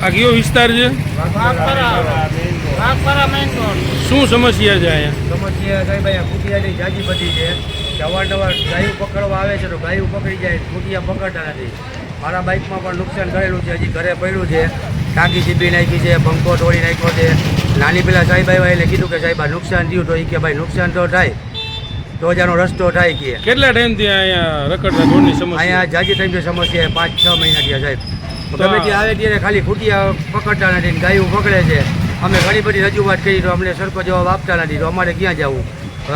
આ કયો વિસ્તાર છે? શું સમસ્યા છે અહીંયા? સમસ્યા કઈ ભાઈ ખૂટિયાની જાજી બધી છે કે અવારનવાર ગાયું પકડવા આવે છે તો ગાયું પકડી જાય, ખૂટિયા પકડતા નથી. મારા બાઇકમાં પણ નુકસાન કરેલું છે, હજી ઘરે પડ્યું છે, ટાંકી ચીબી નાખી છે, પંખો તોડી નાખ્યો છે. નાની પેલા સાહેબ આવ્યા એટલે કીધું કે સાહેબ આ નુકસાન થયું, તો એ કે ભાઈ નુકસાન તો થાય તો જ આનો રસ્તો થાય કે. કેટલા ટાઈમથી અહીંયા રખડતા ઢોરની સમસ્યા? અહીંયા જાજી ટાઈમથી સમસ્યા 5-6 મહિના થયા સાહેબ. ગમે ત્યાં આવે ત્યારે ખાલી ખૂટિયા પકડતા નથી ને ગાયું પકડે છે. અમે ઘણી બધી રજૂઆત કરી તો અમને સરખો જવાબ આપતા નથી, તો અમારે ક્યાં જવું?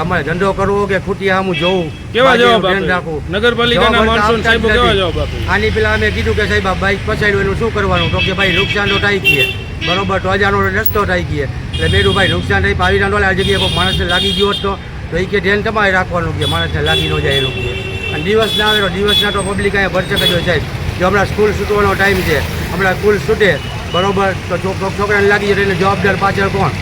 અમારે ધંધો કરવો કે ખૂટિયા આમ જોવું? કેવા જવાબ ધ્યાન રાખવું? નગરપાલિકાના માણસો સાહેબ કેવા જવાબ આપે? આની પેલા અમે કીધું કે સાહેબ આ બાઇક પછાડ્યું એનું શું કરવાનું? તો કે ભાઈ નુકસાન તો થાય ગયે, બરોબર, તો હજારનો રસ્તો થાય ગયે. એટલે મેરું ભાઈ નુકસાન થાય આવી ના આ જગ્યાએ કોઈ માણસને લાગી ગયો હોત તો એ કે ધ્યાન તમારે રાખવાનું કે માણસને લાગી ન જાય એનું કે. અને દિવસ ના આવે તો દિવસના તો પબ્લિક અહીંયા ભરચક જ હોય સાહેબ. જો હમણાં સ્કૂલ છૂટવાનો ટાઈમ છે, હમણાં સ્કૂલ છૂટે બરોબર તો છોકરાને લાગી જાય એટલે જવાબદાર પાછળ કોણ?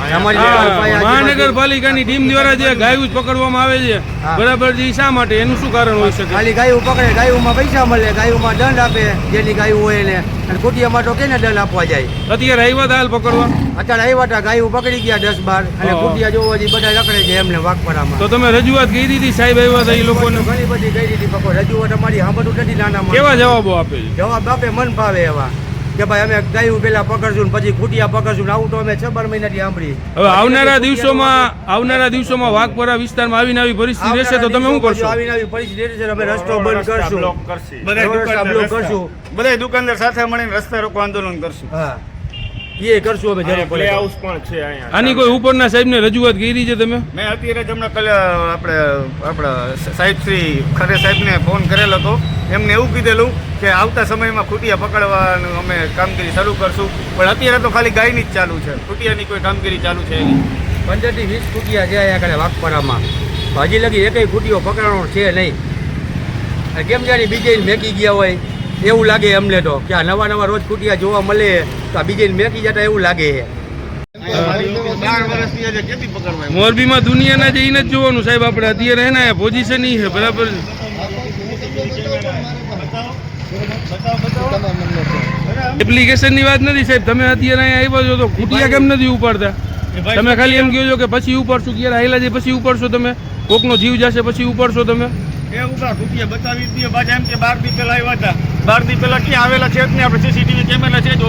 મહાનગરપાલિકાની ટીમ દ્વારા જે ગાયું પકડવામાં આવે છે બરાબર છે, શા માટે? એનું શું કારણ હોય શકે? ખાલી ગાયું પકડે, ગાયુંમાં પૈસા મળે, ગાયુંમાં દંડ આપે જેની ગાયું હોય એને, અને ખૂટિયામાં તો કેને દંડ આપવા જાય? અત્યારે આવ્યા હતા હાલ પકડવા? અત્યારે આવ્યા હતા, ગાયું પકડી ગયા 10-12 અને ખૂટિયા જોવા હજી બધા રખડે છે એમને વાઘપરામાં. તો તમે રજૂઆત કરી દીધી? સાહેબ આવ્યા હતા એ લોકોને ઘણી બધી કરી દીધી પકડ રજૂઆત અમારી સાંભળવું નથી. નાના કેવા જવાબો આપે છે? જવાબ આપે મન ભાવે એવા કે ભાઈ અમે ગાયું પેલા પકડશું ને પછી ખૂટિયા પકડશું. આવું તો અમે 6-12 મહિનાથી સાંભળી. હવે આવનારા દિવસોમાં વાઘપરા વિસ્તારમાં આવીને આવી પરિસ્થિતિ રહેશે તો તમે શું કરશો? આવીને આવી પરિસ્થિતિ રહેશે અમે રસ્તો બંધ કરશું, બ્લોક કરશું, બધા દુકાનદાર સાથે મળીને રસ્તા રોકો આંદોલન કરશું. હા એ કરશું અમે જરૂર પડે. હાઉસ પણ છે અહીંયા. આની કોઈ ઉપરના સાહેબને રજૂઆત કરી છે તમે? મેં અત્યારે જ હમણાં આપણા સાહેબ શ્રી ખરે સાહેબને ફોન કરેલો હતો. એમને એવું કીધેલું કે આવતા સમયમાં ખૂટિયા પકડવાનું અમે કામગીરી શરૂ કરશું, પણ અત્યારે તો ખાલી ગાયની જ ચાલુ છે, ખૂટિયાની કોઈ કામગીરી ચાલુ છે નહીં. 15 થી 20 ખૂટિયા છે અહીંયા આગળ વાઘપરામાં, હજી લગી એકય ખૂટિયો પકડવાનો છે નહીં. કેમ જાણી બીજે મેકી ગયા હોય એવું લાગે અમને તો કે આ નવા રોજ ખૂટિયા જોવા મળે તો આ બીજે મેકી જતા એવું લાગે. મોરબીમાં દુનિયાના જે એને જ જોવાનું સાહેબ. આપણે અત્યારે એના પોઝિશન છે બરાબર. એપ્લિકેશન ની વાત નથી સાહેબ. તમે અત્યારે અહીંયા આવ્યા છો તો ખૂટિયા કેમ નથી ઉપાડતા? તમે ખાલી એમ કહો છો કે પછી ઉપાડશો, ક્યારે આવેલા છે પછી ઉપાડશો તમે? કોકનો જીવ જશે પછી ઉપાડશો તમે? એ ઉભા ખૂટિયા બતાવી દઈએ પાછા એમ કે 12 દી પહેલા આવ્યા હતા. 12 દી પહેલા ક્યાં આવેલા છે જ નહીં. આપણે સીસીટીવી કેમેરા છે જ